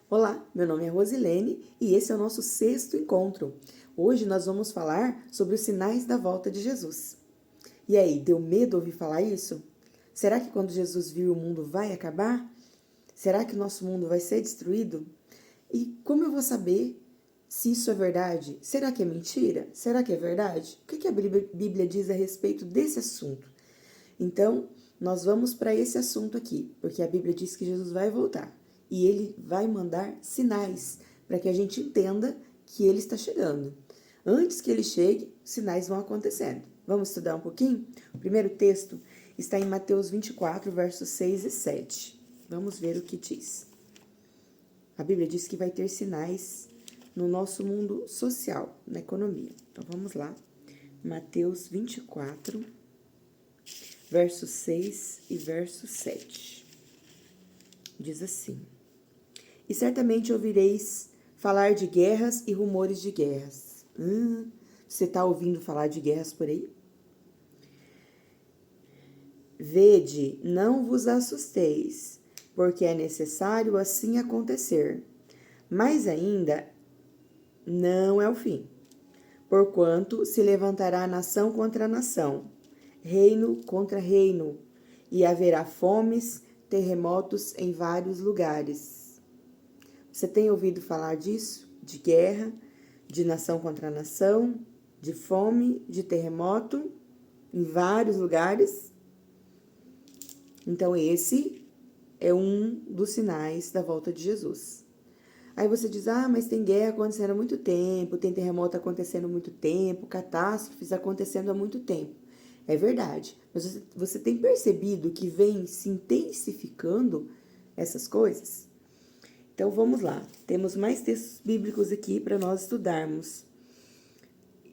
Olá, meu nome é Rosilene e esse é o nosso sexto encontro. Hoje nós vamos falar sobre os sinais da volta de Jesus. E aí, deu medo ouvir falar isso? Será que quando Jesus vir o mundo vai acabar? Será que o nosso mundo vai ser destruído? E como eu vou saber se isso é verdade? Será que é mentira? Será que é verdade? O que a Bíblia diz a respeito desse assunto? Então, nós vamos para esse assunto aqui, porque a Bíblia diz que Jesus vai voltar e ele vai mandar sinais para que a gente entenda que ele está chegando. Antes que ele chegue, sinais vão acontecendo. Vamos estudar um pouquinho? O primeiro texto está em Mateus 24, versos 6 e 7. Vamos ver o que diz. A Bíblia diz que vai ter sinais no nosso mundo social, na economia. Então vamos lá. Mateus 24, verso 6 e verso 7. Diz assim: E certamente ouvireis falar de guerras e rumores de guerras. Você está ouvindo falar de guerras por aí? Vede, não vos assusteis, porque é necessário assim acontecer. Mas ainda não é o fim. Porquanto se levantará nação contra nação, reino contra reino, e haverá fomes, terremotos em vários lugares. Você tem ouvido falar disso? De guerra, de nação contra nação, de fome, de terremoto em vários lugares? Então, esse é um dos sinais da volta de Jesus. Aí você diz, mas tem guerra acontecendo há muito tempo, tem terremoto acontecendo há muito tempo, catástrofes acontecendo há muito tempo. É verdade, mas você tem percebido que vem se intensificando essas coisas? Então vamos lá, temos mais textos bíblicos aqui para nós estudarmos.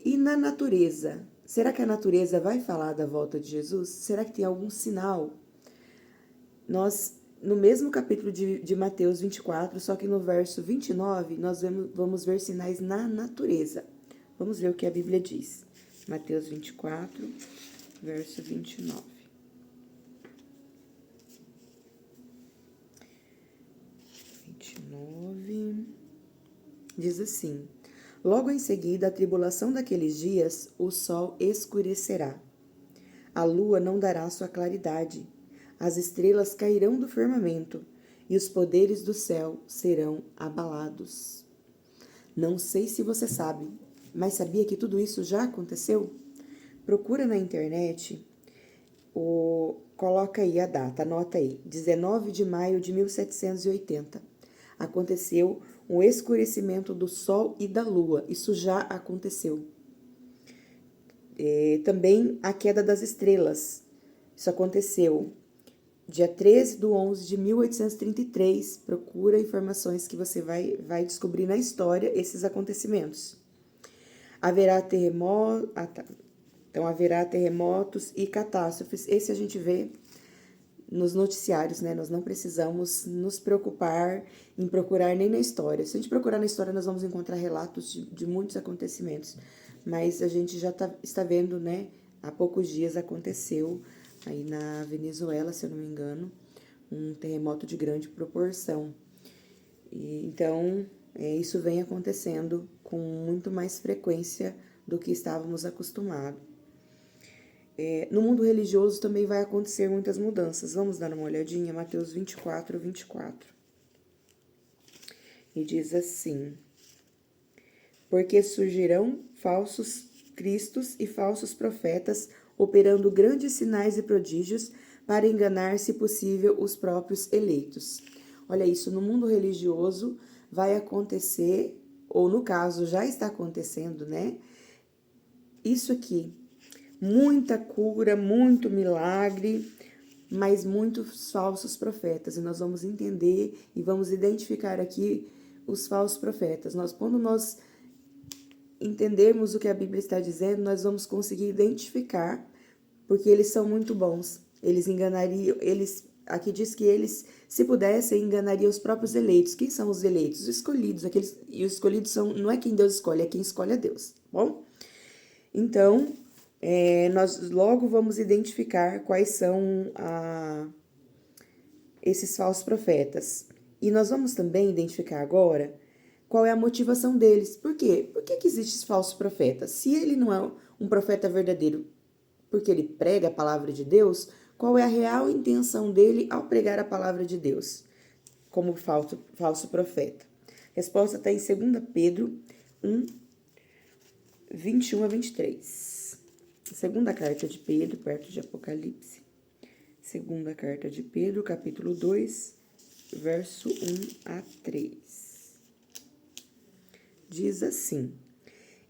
E na natureza? Será que a natureza vai falar da volta de Jesus? Será que tem algum sinal? Nós, no mesmo capítulo de Mateus 24, só que no verso 29, nós vamos ver sinais na natureza. Vamos ver o que a Bíblia diz. Mateus 24, verso 29. Diz assim: Logo em seguida, a tribulação daqueles dias, o sol escurecerá. A lua não dará sua claridade. As estrelas cairão do firmamento, e os poderes do céu serão abalados. Não sei se você sabe, mas sabia que tudo isso já aconteceu? Procura na internet, coloca aí a data, anota aí, 19 de maio de 1780. Aconteceu um escurecimento do sol e da lua, isso já aconteceu. Também a queda das estrelas, isso aconteceu dia 13 de 11 de 1833, procura informações que você vai descobrir na história esses acontecimentos. Haverá haverá terremotos e catástrofes. Esse a gente vê nos noticiários, né? Nós não precisamos nos preocupar em procurar nem na história. Se a gente procurar na história, nós vamos encontrar relatos de muitos acontecimentos. Mas a gente já está vendo, né? Há poucos dias aconteceu aí na Venezuela, se eu não me engano, um terremoto de grande proporção. Então, isso vem acontecendo com muito mais frequência do que estávamos acostumados. No mundo religioso também vai acontecer muitas mudanças. Vamos dar uma olhadinha, Mateus 24, 24. E diz assim: Porque surgirão falsos cristos e falsos profetas, operando grandes sinais e prodígios para enganar, se possível, os próprios eleitos. Olha isso, no mundo religioso vai acontecer, ou no caso já está acontecendo, né? Isso aqui, muita cura, muito milagre, mas muitos falsos profetas. E nós vamos entender e vamos identificar aqui os falsos profetas. Quando nós entendermos o que a Bíblia está dizendo, nós vamos conseguir identificar, porque eles são muito bons. Eles enganariam, aqui diz que eles, se pudessem, enganariam os próprios eleitos. Quem são os eleitos? Os escolhidos. E os escolhidos não é quem Deus escolhe, é quem escolhe a Deus, tá bom? Então, nós logo vamos identificar quais são esses falsos profetas. E nós vamos também identificar agora qual é a motivação deles. Por quê? Por que existem esses falsos profetas? Se ele não é um profeta verdadeiro porque ele prega a palavra de Deus, qual é a real intenção dele ao pregar a palavra de Deus como falso profeta? A resposta está em 2 Pedro 1, 21 a 23. Segunda carta de Pedro, perto de Apocalipse. Segunda carta de Pedro, capítulo 2, verso 1 a 3. Diz assim: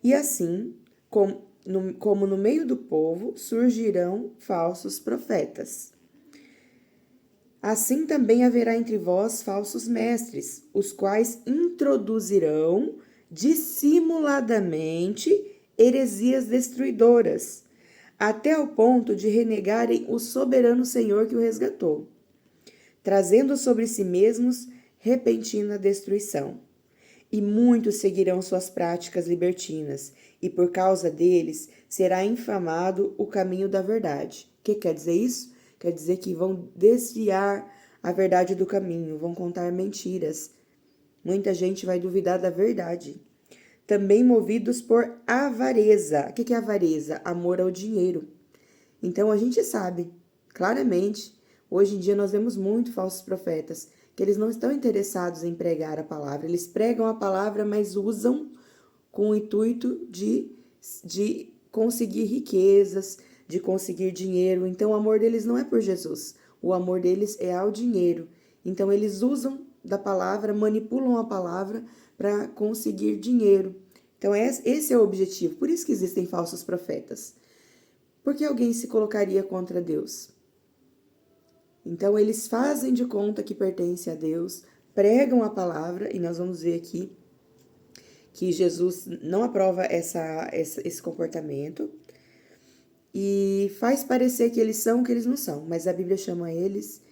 E assim, como no meio do povo surgirão falsos profetas, assim também haverá entre vós falsos mestres, os quais introduzirão dissimuladamente heresias destruidoras, até o ponto de renegarem o soberano Senhor que o resgatou, trazendo sobre si mesmos repentina destruição. E muitos seguirão suas práticas libertinas, e por causa deles será infamado o caminho da verdade. O que quer dizer isso? Quer dizer que vão desviar a verdade do caminho, vão contar mentiras. Muita gente vai duvidar da verdade. Também movidos por avareza. O que é avareza? Amor ao dinheiro. Então a gente sabe, claramente, hoje em dia nós vemos muito falsos profetas, que eles não estão interessados em pregar a palavra. Eles pregam a palavra, mas usam com o intuito de conseguir riquezas, de conseguir dinheiro. Então o amor deles não é por Jesus, o amor deles é ao dinheiro. Então eles usam da palavra, manipulam a palavra para conseguir dinheiro. Então esse é o objetivo, por isso que existem falsos profetas. Por que alguém se colocaria contra Deus? Então eles fazem de conta que pertence a Deus, pregam a palavra, e nós vamos ver aqui que Jesus não aprova esse comportamento, e faz parecer que eles são o que eles não são, mas a Bíblia chamam eles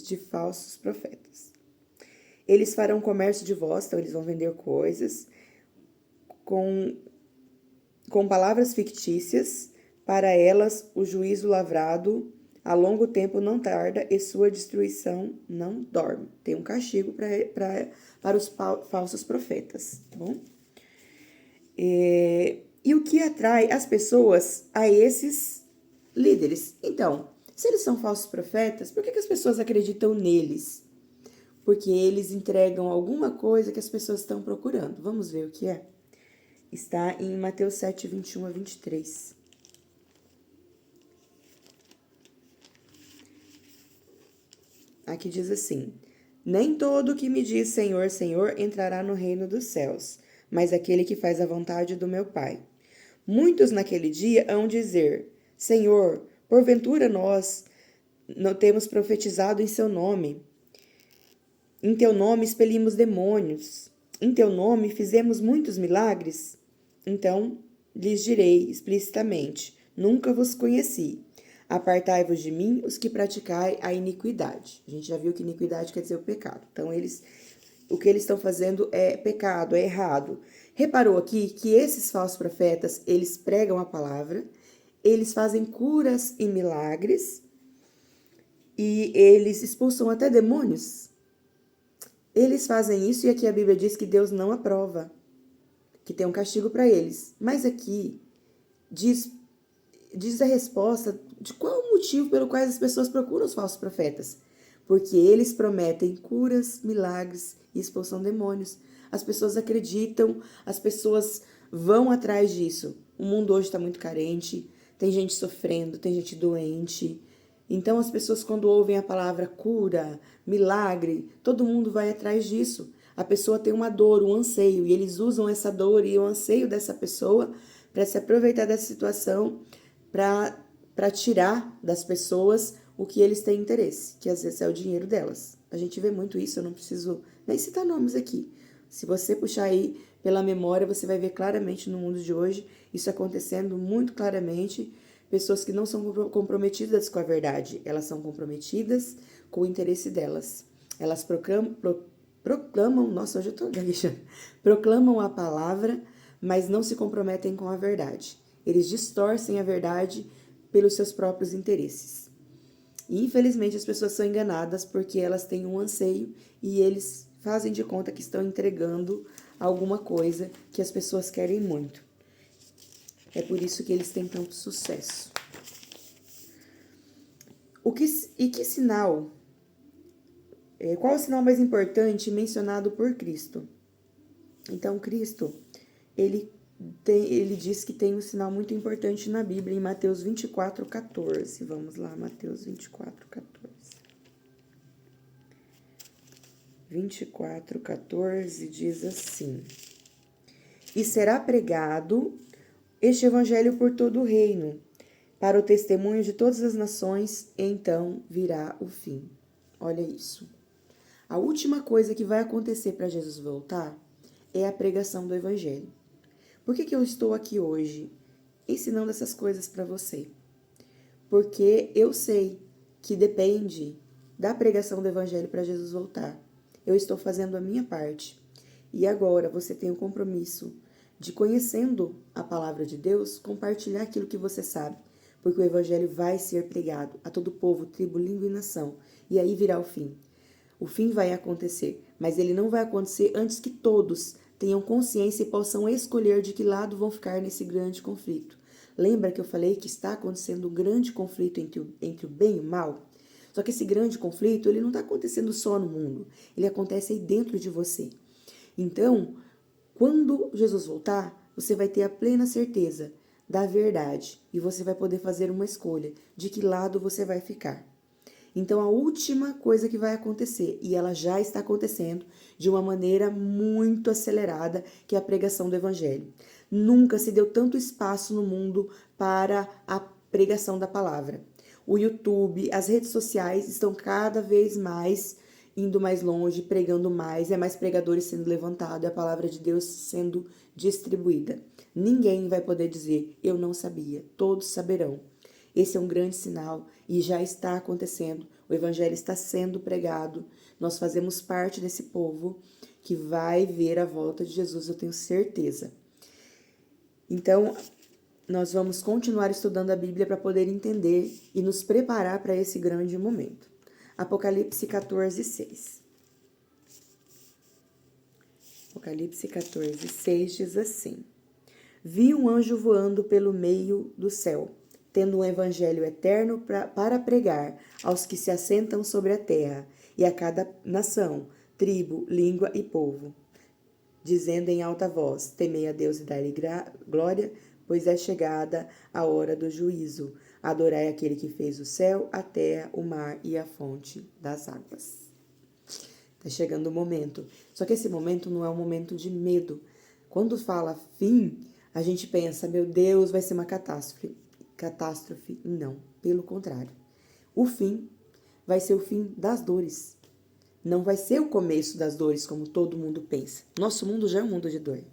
de falsos profetas. Eles farão comércio de vós, então eles vão vender coisas com palavras fictícias, para elas o juízo lavrado a longo tempo não tarda e sua destruição não dorme. Tem um castigo para os falsos profetas, tá bom? E o que atrai as pessoas a esses líderes? Então, se eles são falsos profetas, por que as pessoas acreditam neles? Porque eles entregam alguma coisa que as pessoas estão procurando. Vamos ver o que é? Está em Mateus 7, 21 a 23. Aqui diz assim: Nem todo que me diz Senhor, Senhor entrará no reino dos céus, mas aquele que faz a vontade do meu Pai. Muitos naquele dia hão dizer: Senhor, porventura nós não temos profetizado em seu nome. Em teu nome expelimos demônios. Em teu nome fizemos muitos milagres. Então lhes direi explicitamente: Nunca vos conheci. Apartai-vos de mim, os que praticai a iniquidade. A gente já viu que iniquidade quer dizer o pecado. Então, o que eles estão fazendo é pecado, é errado. Reparou aqui que esses falsos profetas, eles pregam a palavra, eles fazem curas e milagres, e eles expulsam até demônios. Eles fazem isso e aqui a Bíblia diz que Deus não aprova, que tem um castigo para eles. Mas aqui diz a resposta de qual o motivo pelo qual as pessoas procuram os falsos profetas. Porque eles prometem curas, milagres e expulsam demônios. As pessoas acreditam, as pessoas vão atrás disso. O mundo hoje está muito carente, tem gente sofrendo, tem gente doente. Então as pessoas, quando ouvem a palavra cura, milagre, todo mundo vai atrás disso. A pessoa tem uma dor, um anseio, e eles usam essa dor e o anseio dessa pessoa para se aproveitar dessa situação, para tirar das pessoas o que eles têm interesse, que às vezes é o dinheiro delas. A gente vê muito isso, eu não preciso nem citar nomes aqui. Se você puxar aí pela memória, você vai ver claramente no mundo de hoje isso acontecendo muito claramente. Pessoas que não são comprometidas com a verdade, elas são comprometidas com o interesse delas. Elas proclamam, nossa, hoje eu tô gaguejando, proclamam a palavra, mas não se comprometem com a verdade. Eles distorcem a verdade pelos seus próprios interesses. E infelizmente as pessoas são enganadas porque elas têm um anseio e eles fazem de conta que estão entregando alguma coisa que as pessoas querem muito. É por isso que eles têm tanto sucesso. Que sinal? Qual o sinal mais importante mencionado por Cristo? Então, Cristo, ele diz que tem um sinal muito importante na Bíblia, em Mateus 24:14. Vamos lá, Mateus 24:14. 24:14 diz assim: E será pregado este evangelho por todo o reino, para o testemunho de todas as nações, e então virá o fim. Olha isso. A última coisa que vai acontecer para Jesus voltar é a pregação do evangelho. Por que eu estou aqui hoje ensinando essas coisas para você? Porque eu sei que depende da pregação do evangelho para Jesus voltar. Eu estou fazendo a minha parte. E agora você tem o compromisso de, conhecendo a palavra de Deus, compartilhar aquilo que você sabe. Porque o evangelho vai ser pregado a todo povo, tribo, língua e nação. E aí virá o fim. O fim vai acontecer, mas ele não vai acontecer antes que todos tenham consciência e possam escolher de que lado vão ficar nesse grande conflito. Lembra que eu falei que está acontecendo um grande conflito entre o bem e o mal? Só que esse grande conflito, ele não está acontecendo só no mundo, ele acontece aí dentro de você. Então, quando Jesus voltar, você vai ter a plena certeza da verdade e você vai poder fazer uma escolha de que lado você vai ficar. Então, a última coisa que vai acontecer, e ela já está acontecendo de uma maneira muito acelerada, que é a pregação do evangelho. Nunca se deu tanto espaço no mundo para a pregação da palavra. O YouTube, as redes sociais estão cada vez mais indo mais longe, pregando mais, é mais pregadores sendo levantados, é a palavra de Deus sendo distribuída. Ninguém vai poder dizer, eu não sabia, todos saberão. Esse é um grande sinal e já está acontecendo. O evangelho está sendo pregado. Nós fazemos parte desse povo que vai ver a volta de Jesus, eu tenho certeza. Então, nós vamos continuar estudando a Bíblia para poder entender e nos preparar para esse grande momento. Apocalipse 14:6. Apocalipse 14:6 diz assim: Vi um anjo voando pelo meio do céu, tendo um evangelho eterno para pregar aos que se assentam sobre a terra, e a cada nação, tribo, língua e povo, dizendo em alta voz: Temei a Deus e dai-lhe glória, pois é chegada a hora do juízo. Adorai aquele que fez o céu, a terra, o mar e a fonte das águas. Está chegando o momento. Só que esse momento não é um momento de medo. Quando fala fim, a gente pensa, meu Deus, vai ser uma catástrofe. Catástrofe, não. Pelo contrário. O fim vai ser o fim das dores. Não vai ser o começo das dores, como todo mundo pensa. Nosso mundo já é um mundo de dor.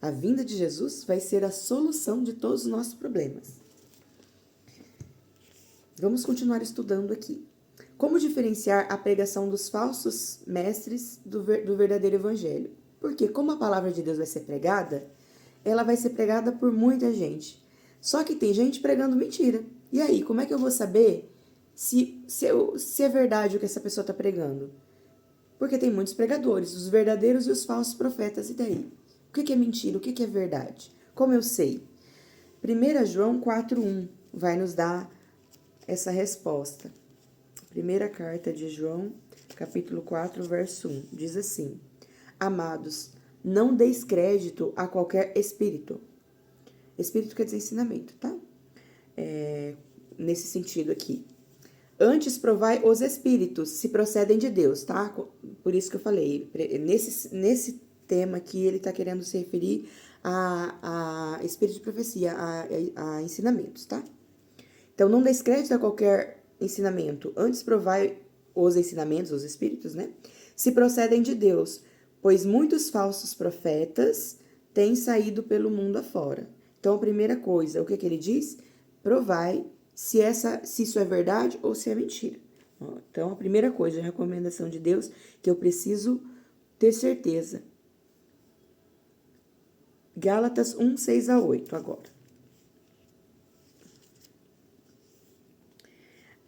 A vinda de Jesus vai ser a solução de todos os nossos problemas. Vamos continuar estudando aqui. Como diferenciar a pregação dos falsos mestres do verdadeiro evangelho? Porque como a palavra de Deus vai ser pregada, ela vai ser pregada por muita gente. Só que tem gente pregando mentira. E aí, como é que eu vou saber se é verdade o que essa pessoa está pregando? Porque tem muitos pregadores, os verdadeiros e os falsos profetas. E daí? O que é mentira? O que é verdade? Como eu sei? 1 João 4:1 vai nos dar essa resposta. Primeira carta de João, capítulo 4, verso 1, diz assim: Amados, não deis crédito a qualquer espírito. Espírito quer dizer ensinamento, tá? Nesse sentido aqui. Antes provai os espíritos, se procedem de Deus, tá? Por isso que eu falei. Nesse tema aqui, ele está querendo se referir a espírito de profecia, a ensinamentos, tá? Então, não deis crédito a qualquer ensinamento. Antes provai os ensinamentos, os espíritos, né? Se procedem de Deus, pois muitos falsos profetas têm saído pelo mundo afora. Então, a primeira coisa, o que ele diz? Provai se isso é verdade ou se é mentira. Então, a primeira coisa, a recomendação de Deus, que eu preciso ter certeza. Gálatas 1:6-8 agora.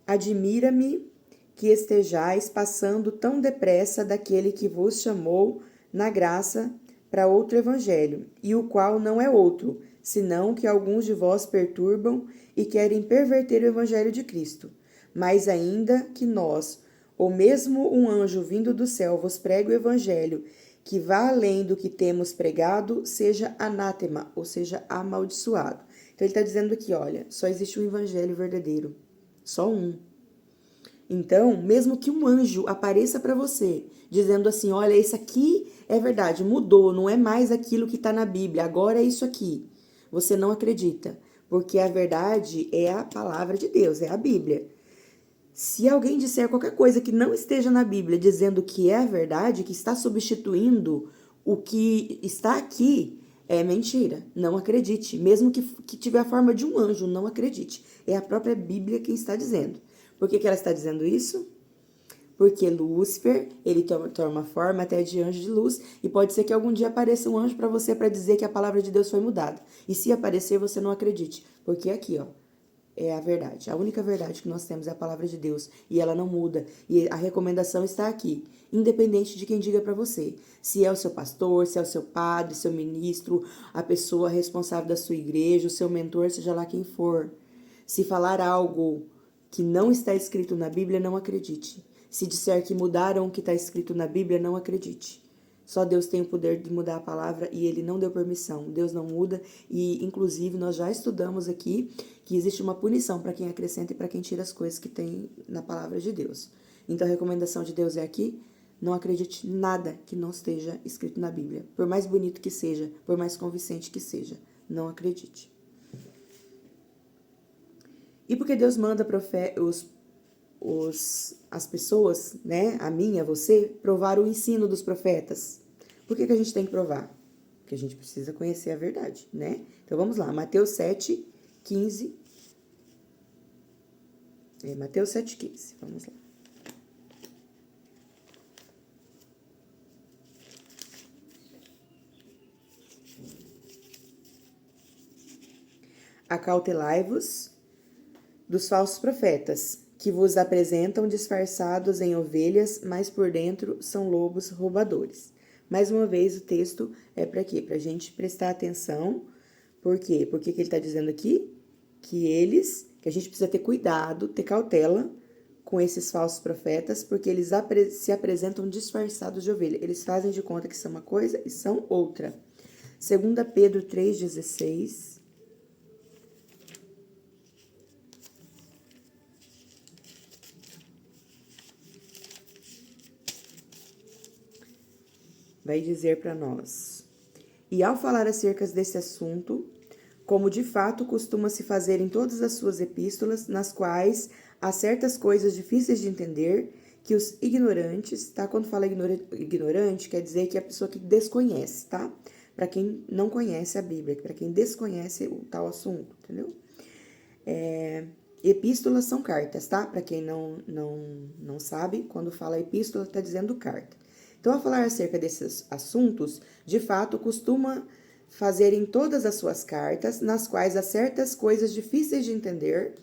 Admira-me que estejais passando tão depressa daquele que vos chamou na graça para outro evangelho, e o qual não é outro, senão que alguns de vós perturbam e querem perverter o evangelho de Cristo. Mais ainda que nós, ou mesmo um anjo vindo do céu, vos pregue o evangelho, que vá além do que temos pregado, seja anátema, ou seja, amaldiçoado. Então ele está dizendo aqui, olha, só existe um evangelho verdadeiro, só um. Então, mesmo que um anjo apareça para você, dizendo assim, olha, isso aqui é verdade, mudou, não é mais aquilo que está na Bíblia, agora é isso aqui. Você não acredita, porque a verdade é a palavra de Deus, é a Bíblia. Se alguém disser qualquer coisa que não esteja na Bíblia, dizendo que é a verdade, que está substituindo o que está aqui, é mentira. Não acredite. Mesmo que tiver a forma de um anjo, não acredite. É a própria Bíblia quem está dizendo. Por que ela está dizendo isso? Porque Lúcifer, ele toma forma até de anjo de luz, e pode ser que algum dia apareça um anjo para você para dizer que a palavra de Deus foi mudada. E se aparecer, você não acredite. Porque aqui, ó, é a verdade. A única verdade que nós temos é a palavra de Deus. E ela não muda. E a recomendação está aqui. Independente de quem diga para você. Se é o seu pastor, se é o seu padre, seu ministro, a pessoa responsável da sua igreja, o seu mentor, seja lá quem for. Se falar algo que não está escrito na Bíblia, não acredite. Se disser que mudaram o que está escrito na Bíblia, não acredite. Só Deus tem o poder de mudar a palavra e ele não deu permissão. Deus não muda e, inclusive, nós já estudamos aqui que existe uma punição para quem acrescenta e para quem tira as coisas que tem na palavra de Deus. Então, a recomendação de Deus é aqui, não acredite nada que não esteja escrito na Bíblia. Por mais bonito que seja, por mais convincente que seja, não acredite. E porque Deus manda as pessoas, né, a mim, a você, provar o ensino dos profetas. Por que a gente tem que provar? Porque a gente precisa conhecer a verdade, né? Então vamos lá, Mateus 7, 15. Mateus 7, 15, vamos lá. Acautelai-vos dos falsos profetas, que vos apresentam disfarçados em ovelhas, mas por dentro são lobos roubadores. Mais uma vez, o texto é para quê? Para a gente prestar atenção. Por quê? Porque que ele está dizendo aqui? Que a gente precisa ter cuidado, ter cautela com esses falsos profetas, porque eles se apresentam disfarçados de ovelha. Eles fazem de conta que são uma coisa e são outra. 2 Pedro 3,16... vai dizer para nós. E ao falar acerca desse assunto, como de fato costuma se fazer em todas as suas epístolas, nas quais há certas coisas difíceis de entender, que os ignorantes, tá? Quando fala ignorante, quer dizer que é a pessoa que desconhece, tá? Para quem não conhece a Bíblia, para quem desconhece o tal assunto, entendeu? Epístolas são cartas, tá? Para quem não sabe, quando fala epístola, tá dizendo carta. Então, ao falar acerca desses assuntos, de fato, costuma fazer em todas as suas cartas, nas quais há certas coisas difíceis de entender,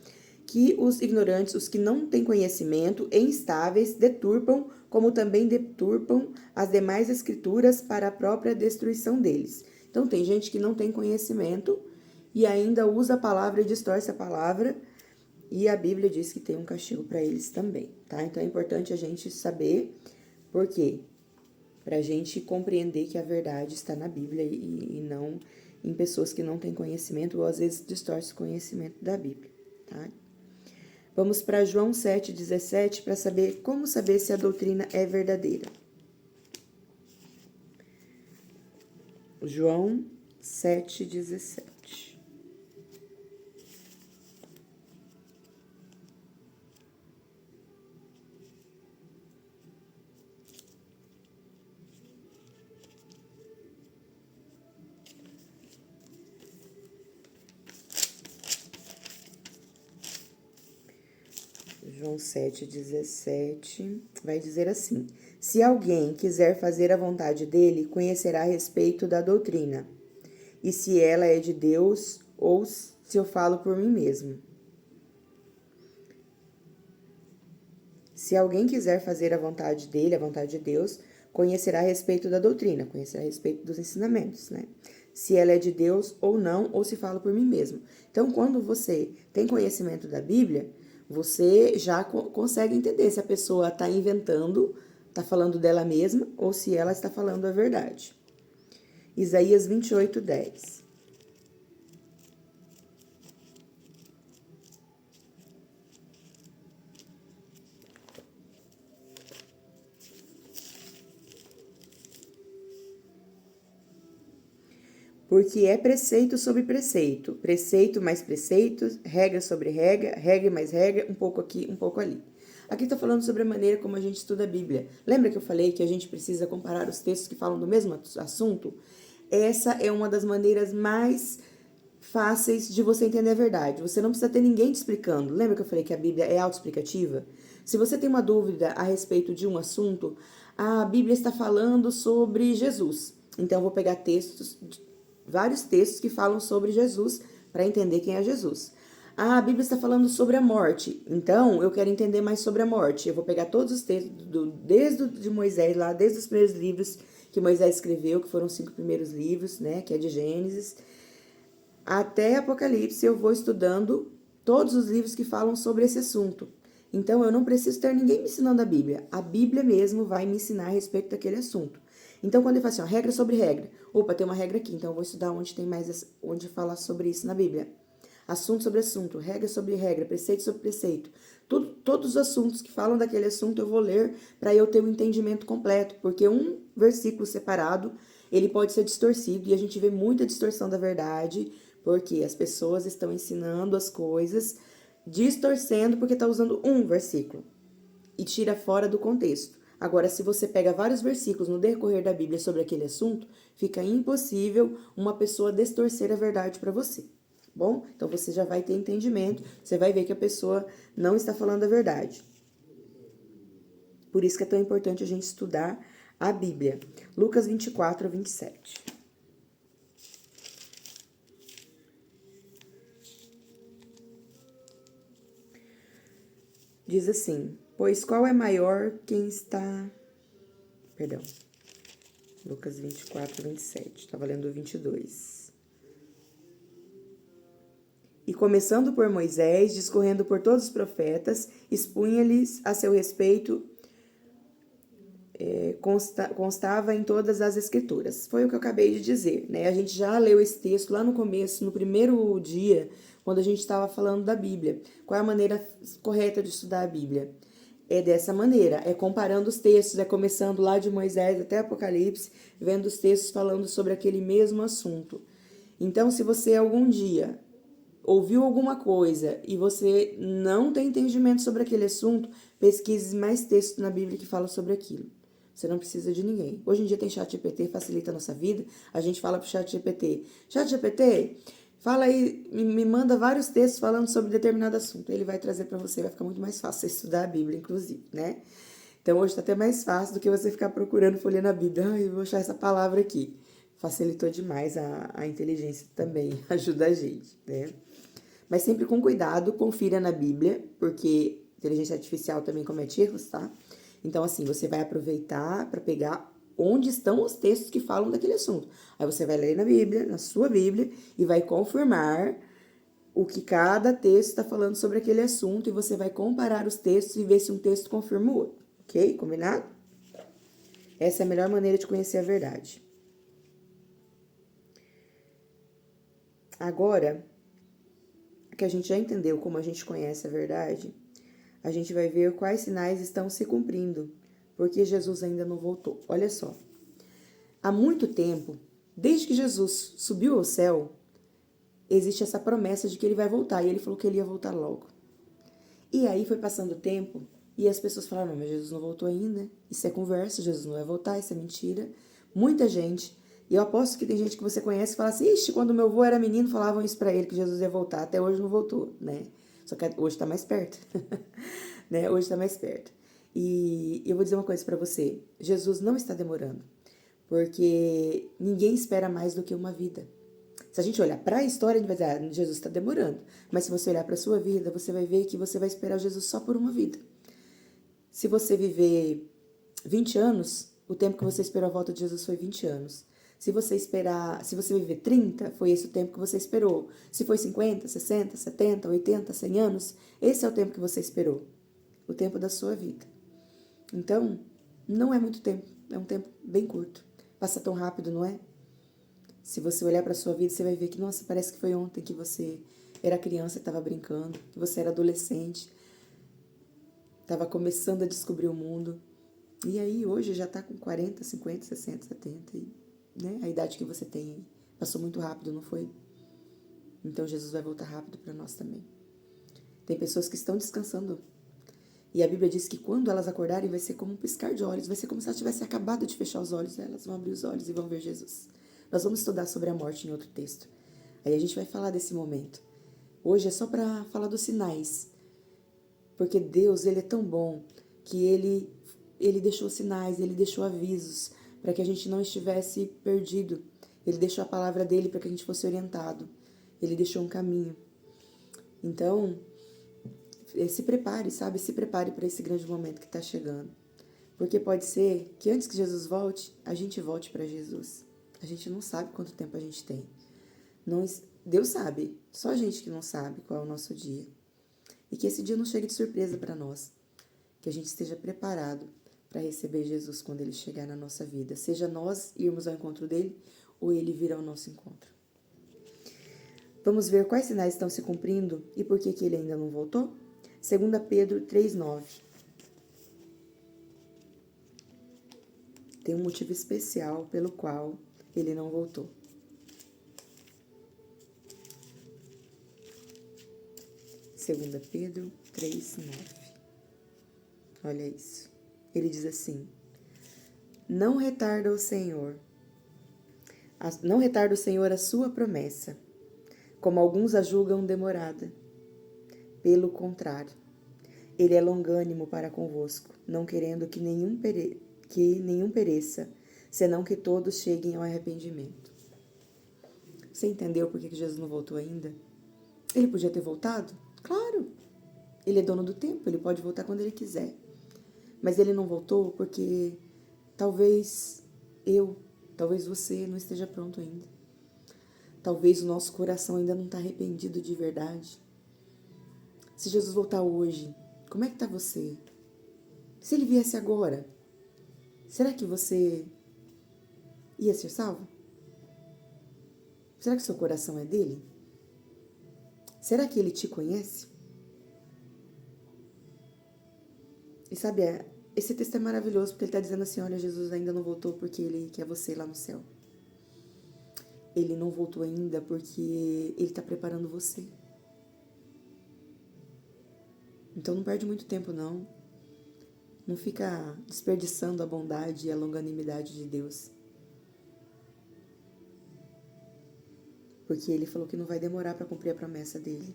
que os ignorantes, os que não têm conhecimento e instáveis, deturpam, como também deturpam as demais escrituras para a própria destruição deles. Então, tem gente que não tem conhecimento e ainda usa a palavra e distorce a palavra, e a Bíblia diz que tem um castigo para eles também, tá? Então, é importante a gente saber por quê. Para a gente compreender que a verdade está na Bíblia e não em pessoas que não têm conhecimento ou às vezes distorcem o conhecimento da Bíblia, tá? Vamos para João 7,17 para saber como saber se a doutrina é verdadeira. João 7,17. João 7,17 vai dizer assim: se alguém quiser fazer a vontade dele, conhecerá a respeito da doutrina, e se ela é de Deus ou se eu falo por mim mesmo. Se alguém quiser fazer a vontade dele, a vontade de Deus, conhecerá a respeito da doutrina, conhecerá a respeito dos ensinamentos, né? Se ela é de Deus ou não, ou se fala por mim mesmo. Então, quando você tem conhecimento da Bíblia, você já consegue entender se a pessoa está inventando, está falando dela mesma, ou se ela está falando a verdade. Isaías 28:10. Porque é preceito sobre preceito, preceito mais preceito, regra sobre regra, regra mais regra, um pouco aqui, um pouco ali. Aqui está falando sobre a maneira como a gente estuda a Bíblia. Lembra que eu falei que a gente precisa comparar os textos que falam do mesmo assunto? Essa é uma das maneiras mais fáceis de você entender a verdade. Você não precisa ter ninguém te explicando. Lembra que eu falei que a Bíblia é autoexplicativa? Se você tem uma dúvida a respeito de um assunto, a Bíblia está falando sobre Jesus. Então eu vou pegar vários textos que falam sobre Jesus para entender quem é Jesus. A Bíblia está falando sobre a morte, então eu quero entender mais sobre a morte. Eu vou pegar todos os textos, desde de Moisés, lá, desde os primeiros livros que Moisés escreveu, que foram os 5 primeiros livros, né, que é de Gênesis, até Apocalipse. Eu vou estudando todos os livros que falam sobre esse assunto. Então eu não preciso ter ninguém me ensinando a Bíblia mesmo vai me ensinar a respeito daquele assunto. Então, quando ele fala assim, ó, regra sobre regra. Opa, tem uma regra aqui, então eu vou estudar onde tem mais, onde fala sobre isso na Bíblia. Assunto sobre assunto, regra sobre regra, preceito sobre preceito. Todos os assuntos que falam daquele assunto eu vou ler para eu ter um entendimento completo, porque um versículo separado, ele pode ser distorcido e a gente vê muita distorção da verdade, porque as pessoas estão ensinando as coisas, distorcendo porque está usando um versículo e tira fora do contexto. Agora, se você pega vários versículos no decorrer da Bíblia sobre aquele assunto, fica impossível uma pessoa distorcer a verdade para você. Bom, então você já vai ter entendimento, você vai ver que a pessoa não está falando a verdade. Por isso que é tão importante a gente estudar a Bíblia. Lucas 24:27. Diz assim: pois qual é maior quem está... Perdão. Lucas 24:27. Estava lendo o 22. E começando por Moisés, discorrendo por todos os profetas, expunha-lhes a seu respeito, constava em todas as escrituras. Foi o que eu acabei de dizer, né? A gente já leu esse texto lá no começo, no primeiro dia, quando a gente estava falando da Bíblia. Qual é a maneira correta de estudar a Bíblia? É dessa maneira, é comparando os textos, é começando lá de Moisés até Apocalipse, vendo os textos falando sobre aquele mesmo assunto. Então, se você algum dia ouviu alguma coisa e você não tem entendimento sobre aquele assunto, pesquise mais textos na Bíblia que falam sobre aquilo. Você não precisa de ninguém. Hoje em dia tem ChatGPT, facilita a nossa vida. A gente fala pro ChatGPT, ChatGPT, fala aí, me manda vários textos falando sobre determinado assunto. Ele vai trazer para você, vai ficar muito mais fácil você estudar a Bíblia, inclusive, né? Então hoje está até mais fácil do que você ficar procurando, folhando a Bíblia. Ai, eu vou achar essa palavra aqui. Facilitou demais a inteligência também, ajuda a gente, né? Mas sempre com cuidado, confira na Bíblia, porque inteligência artificial também comete erros, tá? Então, assim, você vai aproveitar para pegar onde estão os textos que falam daquele assunto. Aí você vai ler na Bíblia, na sua Bíblia, e vai confirmar o que cada texto está falando sobre aquele assunto, e você vai comparar os textos e ver se um texto confirma o outro, ok? Combinado? Essa é a melhor maneira de conhecer a verdade. Agora que a gente já entendeu como a gente conhece a verdade, a gente vai ver quais sinais estão se cumprindo, porque Jesus ainda não voltou. Olha só, há muito tempo, desde que Jesus subiu ao céu, existe essa promessa de que ele vai voltar, e ele falou que ele ia voltar logo. E aí foi passando o tempo, e as pessoas falaram, não, mas Jesus não voltou ainda, isso é conversa, Jesus não vai voltar, isso é mentira. Muita gente, e eu aposto que tem gente que você conhece que fala assim, ixi, quando meu avô era menino falavam isso pra ele, que Jesus ia voltar, até hoje não voltou, né? Só que hoje tá mais perto, né? Hoje tá mais perto. E eu vou dizer uma coisa pra você, Jesus não está demorando, porque ninguém espera mais do que uma vida. Se a gente olhar para a história, a gente vai dizer, Jesus está demorando. Mas se você olhar para a sua vida, você vai ver que você vai esperar Jesus só por uma vida. Se você viver 20 anos, o tempo que você esperou a volta de Jesus foi 20 anos. Se você viver 30, foi esse o tempo que você esperou. Se foi 50, 60, 70, 80, 100 anos, esse é o tempo que você esperou. O tempo da sua vida. Então, não é muito tempo, é um tempo bem curto. Passa tão rápido, não é? Se você olhar para a sua vida, você vai ver que, nossa, parece que foi ontem que você era criança e estava brincando, que você era adolescente, estava começando a descobrir o mundo. E aí, hoje, já está com 40, 50, 60, 70, né? A idade que você tem aí. Passou muito rápido, não foi? Então, Jesus vai voltar rápido para nós também. Tem pessoas que estão descansando. E a Bíblia diz que quando elas acordarem, vai ser como um piscar de olhos. Vai ser como se elas tivessem acabado de fechar os olhos. Elas vão abrir os olhos e vão ver Jesus. Nós vamos estudar sobre a morte em outro texto. Aí a gente vai falar desse momento. Hoje é só para falar dos sinais. Porque Deus, Ele é tão bom que Ele deixou sinais, Ele deixou avisos para que a gente não estivesse perdido. Ele deixou a palavra dEle para que a gente fosse orientado. Ele deixou um caminho. Então, se prepare, sabe? Se prepare para esse grande momento que está chegando. Porque pode ser que antes que Jesus volte, a gente volte para Jesus. A gente não sabe quanto tempo a gente tem. Não, Deus sabe, só a gente que não sabe qual é o nosso dia. E que esse dia não chegue de surpresa para nós. Que a gente esteja preparado para receber Jesus quando Ele chegar na nossa vida. Seja nós irmos ao encontro dEle ou Ele vir ao nosso encontro. Vamos ver quais sinais estão se cumprindo e por que Ele ainda não voltou? 2 Pedro 3,9. Tem um motivo especial pelo qual Ele não voltou. Segunda Pedro 3,9. Olha isso. Ele diz assim: Não retarda o Senhor a sua promessa, como alguns a julgam demorada. Pelo contrário, Ele é longânimo para convosco, não querendo que nenhum pereça, senão que todos cheguem ao arrependimento. Você entendeu por que Jesus não voltou ainda? Ele podia ter voltado? Claro! Ele é dono do tempo, ele pode voltar quando ele quiser. Mas ele não voltou porque talvez talvez você não esteja pronto ainda. Talvez o nosso coração ainda não está arrependido de verdade. Se Jesus voltar hoje, como é que está você? Se ele viesse agora, será que você ia ser salvo? Será que seu coração é dele? Será que ele te conhece? E sabe, esse texto é maravilhoso porque ele está dizendo assim, olha, Jesus ainda não voltou porque ele quer você lá no céu. Ele não voltou ainda porque ele está preparando você. Então não perde muito tempo não. Não fica desperdiçando a bondade e a longanimidade de Deus. Porque ele falou que não vai demorar para cumprir a promessa dele.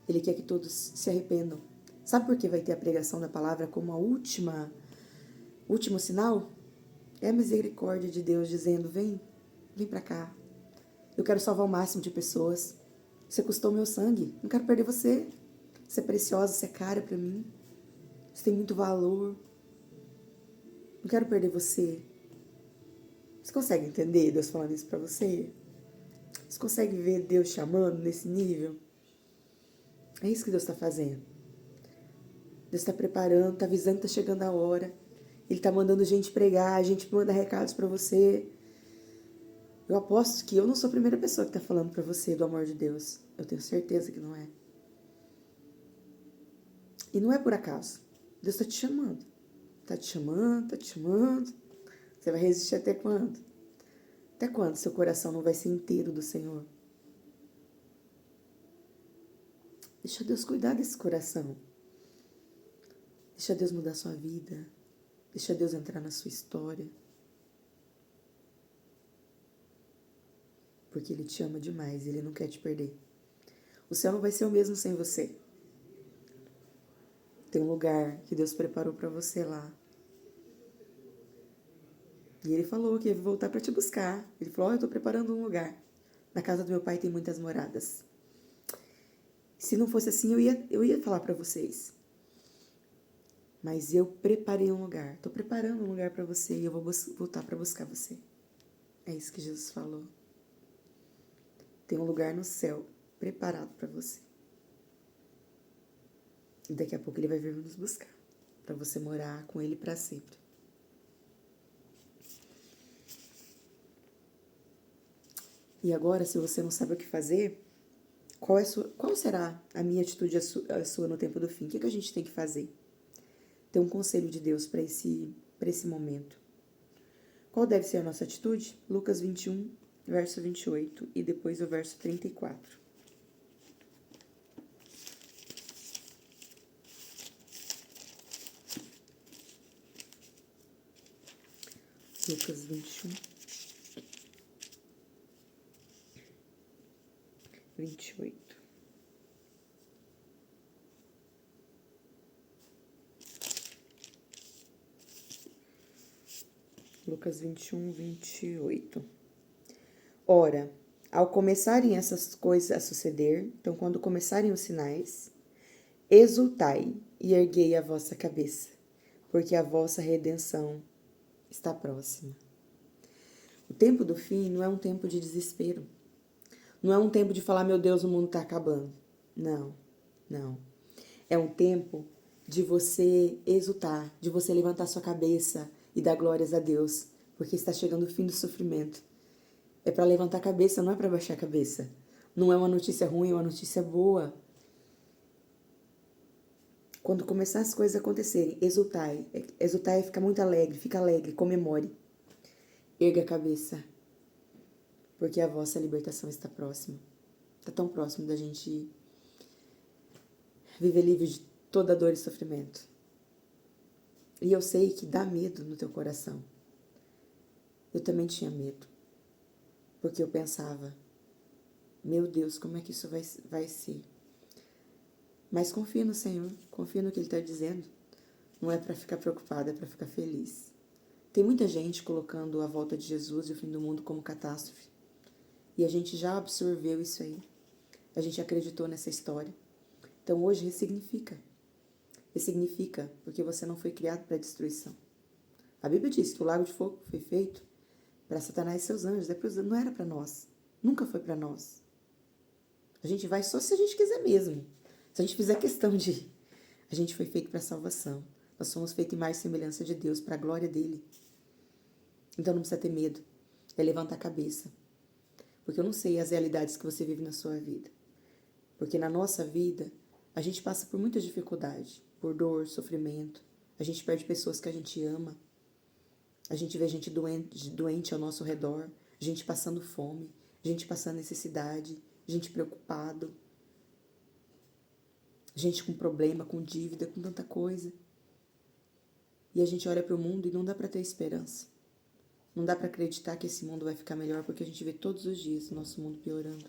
Ele quer que todos se arrependam. Sabe por que vai ter a pregação da palavra como último sinal? É a misericórdia de Deus dizendo, vem para cá. Eu quero salvar o máximo de pessoas. Você custou meu sangue. Não quero perder você. Você é preciosa, você é cara para mim. Você tem muito valor. Não quero perder você. Você consegue entender Deus falando isso para você? Você consegue ver Deus chamando nesse nível? É isso que Deus está fazendo. Deus está preparando, está avisando que está chegando a hora. Ele está mandando gente pregar, a gente manda recados para você. Eu aposto que eu não sou a primeira pessoa que está falando para você do amor de Deus. Eu tenho certeza que não é. E não é por acaso. Deus está te chamando. Está te chamando, está te chamando. Você vai resistir até quando? Até quando seu coração não vai ser inteiro do Senhor? Deixa Deus cuidar desse coração. Deixa Deus mudar sua vida. Deixa Deus entrar na sua história. Porque Ele te ama demais, Ele não quer te perder. O céu não vai ser o mesmo sem você. Tem um lugar que Deus preparou para você lá. E Ele falou que ia voltar para te buscar. Ele falou, eu estou preparando um lugar. Na casa do meu pai tem muitas moradas. Se não fosse assim, eu ia falar para vocês. Mas eu preparei um lugar. Estou preparando um lugar para você e eu vou voltar para buscar você. É isso que Jesus falou. Tem um lugar no céu preparado para você. E daqui a pouco ele vai vir nos buscar. Para você morar com ele para sempre. E agora, se você não sabe o que fazer, qual será a minha atitude e a sua no tempo do fim? O que a gente tem que fazer? Tem um conselho de Deus para esse momento. Qual deve ser a nossa atitude? Lucas 21, verso 28 e depois o verso 34. Lucas 21, 28. Lucas 21, 28. Ora, ao começarem essas coisas a suceder, então quando começarem os sinais, exultai e erguei a vossa cabeça, porque a vossa redenção está próxima. O tempo do fim não é um tempo de desespero. Não é um tempo de falar, meu Deus, o mundo está acabando. Não, não. É um tempo de você exultar, de você levantar sua cabeça e dar glórias a Deus, porque está chegando o fim do sofrimento. É para levantar a cabeça, não é para baixar a cabeça. Não é uma notícia ruim, é uma notícia boa. Quando começar as coisas a acontecerem, exultai. Exultai é ficar muito alegre, fica alegre, comemore. Erga a cabeça, porque a vossa libertação está próxima. Está tão próximo da gente viver livre de toda dor e sofrimento. E eu sei que dá medo no teu coração. Eu também tinha medo. Porque eu pensava, meu Deus, como é que isso vai ser? Mas confia no Senhor, confia no que Ele está dizendo. Não é para ficar preocupado, é para ficar feliz. Tem muita gente colocando a volta de Jesus e o fim do mundo como catástrofe. E a gente já absorveu isso aí. A gente acreditou nessa história. Então hoje ressignifica. Ressignifica, porque você não foi criado para destruição. A Bíblia diz que o lago de fogo foi feito para Satanás e seus anjos, não era para nós. Nunca foi para nós. A gente vai só se a gente quiser mesmo. Se a gente fizer questão de ir. A gente foi feito para salvação. Nós somos feitos em mais semelhança de Deus, para a glória dele. Então não precisa ter medo. É levantar a cabeça. Porque eu não sei as realidades que você vive na sua vida. Porque na nossa vida, a gente passa por muita dificuldade. Por dor, sofrimento. A gente perde pessoas que a gente ama. A gente vê gente doente ao nosso redor, gente passando fome, gente passando necessidade, gente preocupado, gente com problema, com dívida, com tanta coisa. E a gente olha para o mundo e não dá para ter esperança. Não dá para acreditar que esse mundo vai ficar melhor porque a gente vê todos os dias o nosso mundo piorando.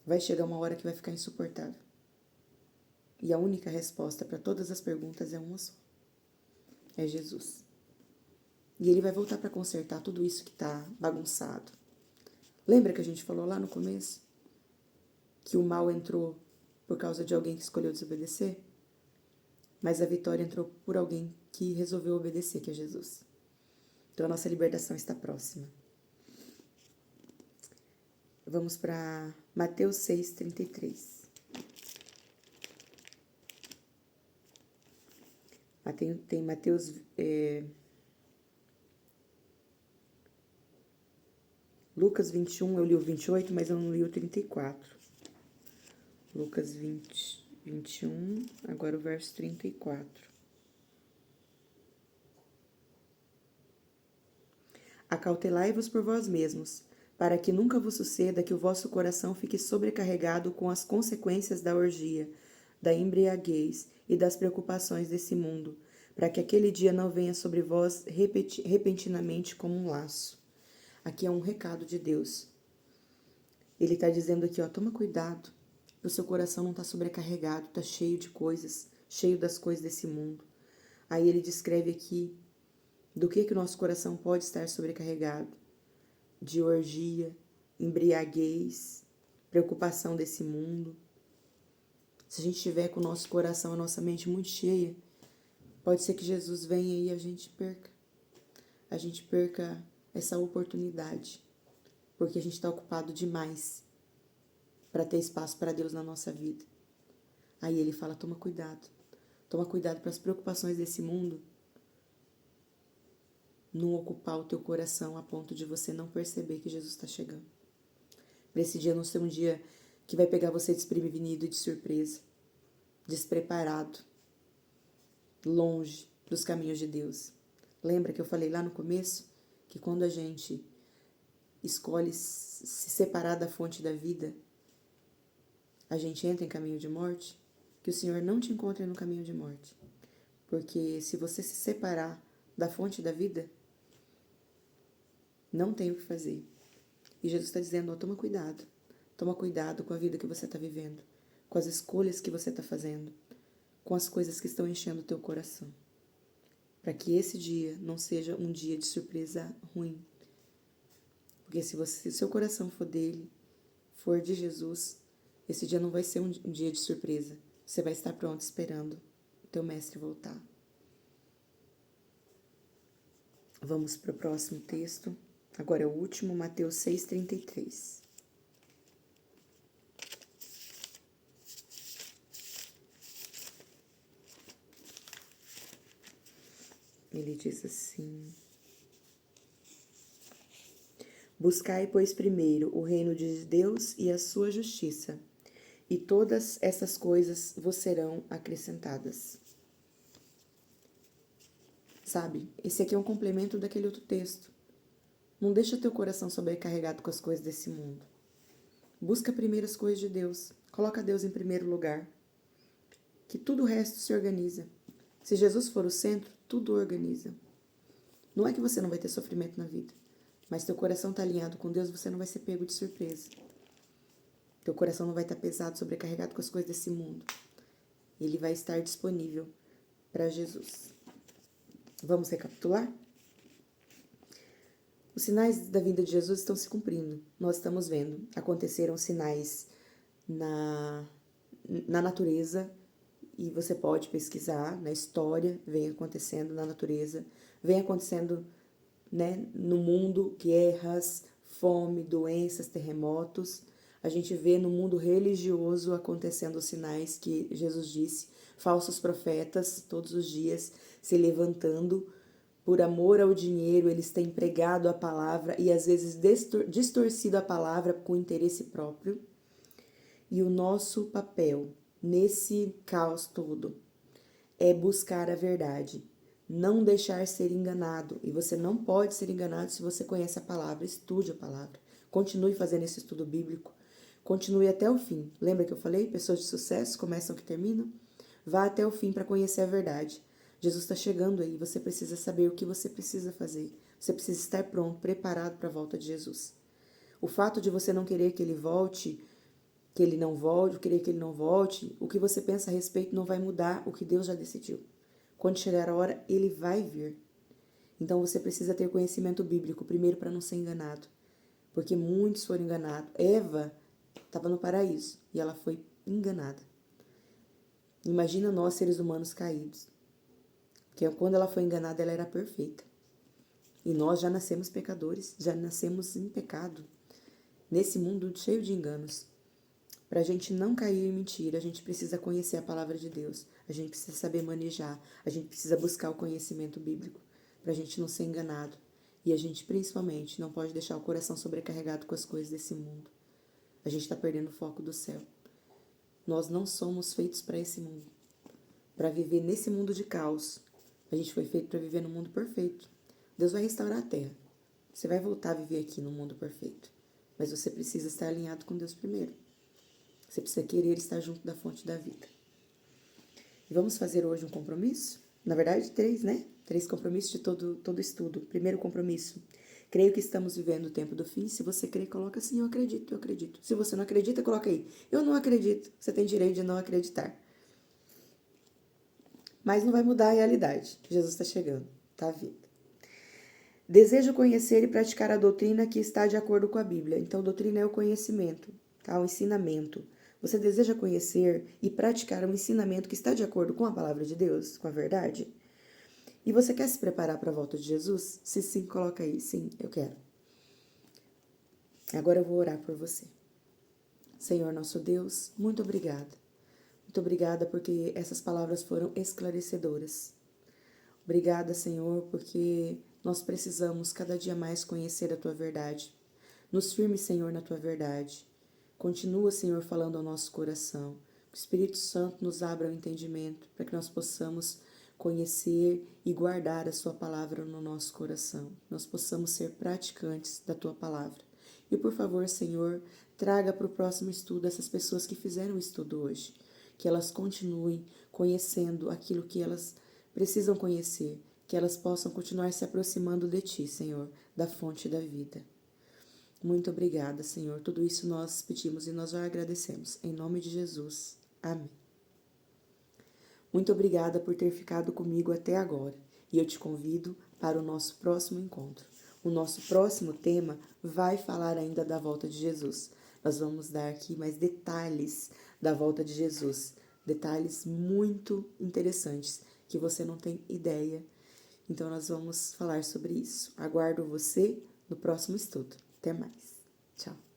Vai chegar uma hora que vai ficar insuportável. E a única resposta para todas as perguntas é uma só. É Jesus. E ele vai voltar para consertar tudo isso que está bagunçado. Lembra que a gente falou lá no começo? Que o mal entrou por causa de alguém que escolheu desobedecer? Mas a vitória entrou por alguém que resolveu obedecer, que é Jesus. Então a nossa libertação está próxima. Vamos para Mateus 6:33. Tem Mateus... Lucas 21, eu li o 28, mas eu não li o 34. Lucas 21, agora o verso 34. Acautelai-vos por vós mesmos, para que nunca vos suceda que o vosso coração fique sobrecarregado com as consequências da orgia, da embriaguez e das preocupações desse mundo, para que aquele dia não venha sobre vós repentinamente como um laço. Aqui é um recado de Deus. Ele está dizendo aqui, ó, toma cuidado, o seu coração não está sobrecarregado, está cheio de coisas, cheio das coisas desse mundo. Aí ele descreve aqui do que o nosso coração pode estar sobrecarregado. De orgia, embriaguez, preocupação desse mundo. Se a gente estiver com o nosso coração, a nossa mente muito cheia, pode ser que Jesus venha e a gente perca. A gente perca essa oportunidade, porque a gente está ocupado demais para ter espaço para Deus na nossa vida. Aí ele fala, toma cuidado para as preocupações desse mundo não ocupar o teu coração a ponto de você não perceber que Jesus está chegando. Para esse dia não ser um dia que vai pegar você desprevenido e de surpresa, despreparado, longe dos caminhos de Deus. Lembra que eu falei lá no começo que quando a gente escolhe se separar da fonte da vida, a gente entra em caminho de morte? Que o Senhor não te encontre no caminho de morte. Porque se você se separar da fonte da vida, não tem o que fazer. E Jesus está dizendo, toma cuidado. Toma cuidado com a vida que você está vivendo, com as escolhas que você está fazendo, com as coisas que estão enchendo o teu coração. Para que esse dia não seja um dia de surpresa ruim. Porque se o seu coração for dele, for de Jesus, esse dia não vai ser um dia de surpresa. Você vai estar pronto esperando o teu mestre voltar. Vamos para o próximo texto. Agora é o último, Mateus 6,33. Ele diz assim: buscai, pois, primeiro o reino de Deus e a sua justiça, e todas essas coisas vos serão acrescentadas. Sabe, esse aqui é um complemento daquele outro texto. Não deixa teu coração sobrecarregado com as coisas desse mundo. Busca primeiro as coisas de Deus. Coloca Deus em primeiro lugar. Que tudo o resto se organiza. Se Jesus for o centro, tudo organiza. Não é que você não vai ter sofrimento na vida, mas teu coração está alinhado com Deus, você não vai ser pego de surpresa. Teu coração não vai estar pesado, sobrecarregado com as coisas desse mundo. Ele vai estar disponível para Jesus. Vamos recapitular? Os sinais da vinda de Jesus estão se cumprindo. Nós estamos vendo. Aconteceram sinais na natureza, e você pode pesquisar na história, vem acontecendo na natureza, vem acontecendo, né, no mundo, guerras, fome, doenças, terremotos. A gente vê no mundo religioso acontecendo os sinais que Jesus disse, falsos profetas todos os dias se levantando. Por amor ao dinheiro, eles têm pregado a palavra e às vezes distorcido a palavra com interesse próprio. E o nosso papel nesse caos todo é buscar a verdade, não deixar ser enganado. E você não pode ser enganado se você conhece a palavra, estude a palavra, continue fazendo esse estudo bíblico, continue até o fim. Lembra que eu falei? Pessoas de sucesso começam que terminam? Vá até o fim para conhecer a verdade. Jesus está chegando aí, você precisa saber o que você precisa fazer. Você precisa estar pronto, preparado para a volta de Jesus. O fato de você não querer que ele volte, que ele não volte, querer que ele não volte, o que você pensa a respeito não vai mudar o que Deus já decidiu. Quando chegar a hora, ele vai vir. Então você precisa ter conhecimento bíblico, primeiro para não ser enganado. Porque muitos foram enganados. Eva estava no paraíso e ela foi enganada. Imagina nós, seres humanos caídos. Porque quando ela foi enganada, ela era perfeita. E nós já nascemos pecadores, já nascemos em pecado. Nesse mundo cheio de enganos. Para a gente não cair em mentira, a gente precisa conhecer a palavra de Deus. A gente precisa saber manejar. A gente precisa buscar o conhecimento bíblico. Para a gente não ser enganado. E a gente, principalmente, não pode deixar o coração sobrecarregado com as coisas desse mundo. A gente está perdendo o foco do céu. Nós não somos feitos para esse mundo. Para viver nesse mundo de caos. A gente foi feito para viver no mundo perfeito. Deus vai restaurar a terra. Você vai voltar a viver aqui no mundo perfeito. Mas você precisa estar alinhado com Deus primeiro. Você precisa querer estar junto da fonte da vida. E vamos fazer hoje um compromisso? Na verdade, 3, né? 3 compromissos de todo estudo. Primeiro compromisso. Creio que estamos vivendo o tempo do fim. Se você crê, coloca assim, eu acredito, eu acredito. Se você não acredita, coloca aí, eu não acredito. Você tem direito de não acreditar. Mas não vai mudar a realidade. Jesus está chegando, está vindo. Desejo conhecer e praticar a doutrina que está de acordo com a Bíblia. Então, doutrina é o conhecimento, tá? O ensinamento. Você deseja conhecer e praticar um ensinamento que está de acordo com a palavra de Deus, com a verdade? E você quer se preparar para a volta de Jesus? Se sim, coloca aí. Sim, eu quero. Agora eu vou orar por você. Senhor nosso Deus, muito obrigada. Muito obrigada porque essas palavras foram esclarecedoras. Obrigada, Senhor, porque nós precisamos cada dia mais conhecer a Tua verdade. Nos firme, Senhor, na Tua verdade. Continua, Senhor, falando ao nosso coração. Que o Espírito Santo nos abra o entendimento para que nós possamos conhecer e guardar a Sua palavra no nosso coração. Nós possamos ser praticantes da Tua palavra. E, por favor, Senhor, traga para o próximo estudo essas pessoas que fizeram o estudo hoje. Que elas continuem conhecendo aquilo que elas precisam conhecer. Que elas possam continuar se aproximando de Ti, Senhor, da fonte da vida. Muito obrigada, Senhor. Tudo isso nós pedimos e nós já agradecemos. Em nome de Jesus. Amém. Muito obrigada por ter ficado comigo até agora. E eu te convido para o nosso próximo encontro. O nosso próximo tema vai falar ainda da volta de Jesus. Nós vamos dar aqui mais detalhes da volta de Jesus. Detalhes muito interessantes que você não tem ideia. Então nós vamos falar sobre isso. Aguardo você no próximo estudo. Até mais. Tchau.